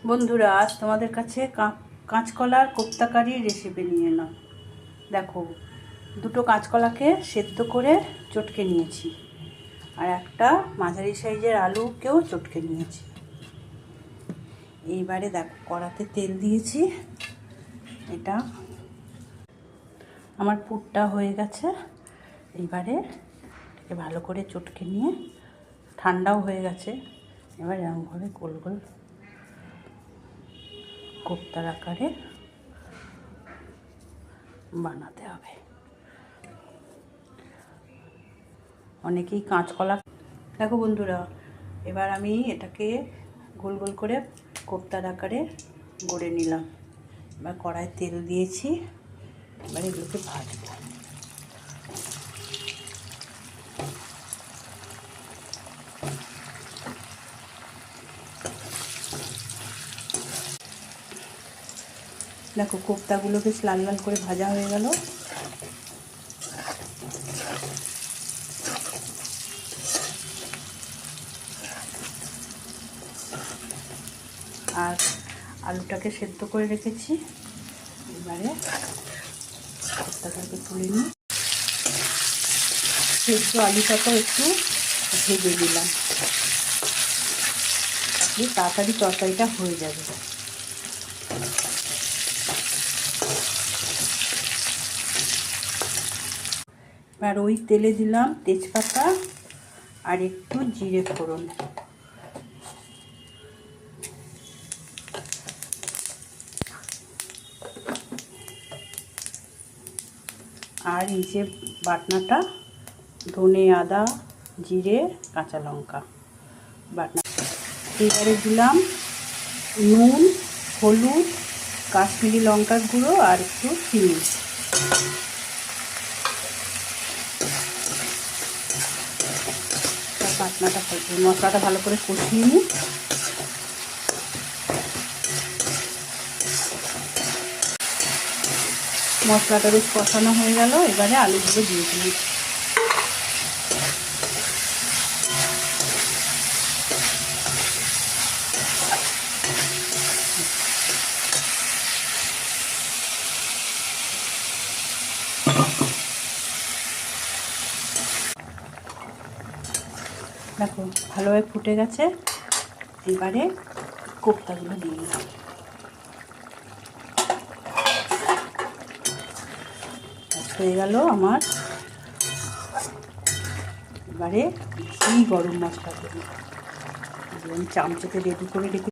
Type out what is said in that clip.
বন্ধুরা, আজ তোমাদের কাছে কাঁচকলার কোপ্তাকারির রেসিপি নিয়ে এলাম। দেখো, দুটো কাঁচকলাকে সেদ্ধ করে চটকে নিয়েছি, আর একটা মাঝারি সাইজের আলুকেও চটকে নিয়েছি। এইবারে দেখো, কড়াতে তেল দিয়েছি। এটা আমার পুরটা হয়ে গেছে। এইবারে এটাকে ভালো করে চটকে নিয়ে, ঠান্ডাও হয়ে গেছে, এবার এরকমভাবে গোল গোল কোপ্তার আকারে বানাতে হবে। অনেকেই কাঁচকলা। দেখো বন্ধুরা, এবার আমি এটাকে গোল গোল করে কোপ্তার আকারে গড়ে নিলাম। এবার কড়াইয়ে তেল দিয়েছি, এবার এগুলোকে ভাজবো। দেখো, কোপ্তাগুলো বেশ লাল লাল করে ভাজা হয়ে গেল। আর আলুটাকে সেদ্ধ করে রেখেছি। এবারে কোপ্তাটাকে তুলে নিই। সেদ্ধ আলুটাকে একটু ভেজে দিলাম, তাড়াতাড়ি তরকারিটা হয়ে যাবে। এবার ওই তেলে দিলাম তেজপাতা আর একটু জিরে ফোড়ন। আর এই যে বাটনাটা, ধনে, আদা, জিরে, কাঁচা লঙ্কা বাটনা। এবারে দিলাম নুন, হলুদ, কাশ্মীরি লঙ্কার গুঁড়ো আর একটু চিনি। বাটনাটা মশলাটা ভালো করে কষিয়ে নিই। মশলাটা বেশ কষানো হয়ে গেল। এবারে আলুগুলো দিয়ে দিই। দেখো, ভালোভাবে ফুটে গেছে। এবারে কোপ্তাগুলো দিয়ে দিলাম। হয়ে গেল আমার। এবারে ঘি, গরম মশলা দেবো। আমি চামচেতে রেডি করে রেখে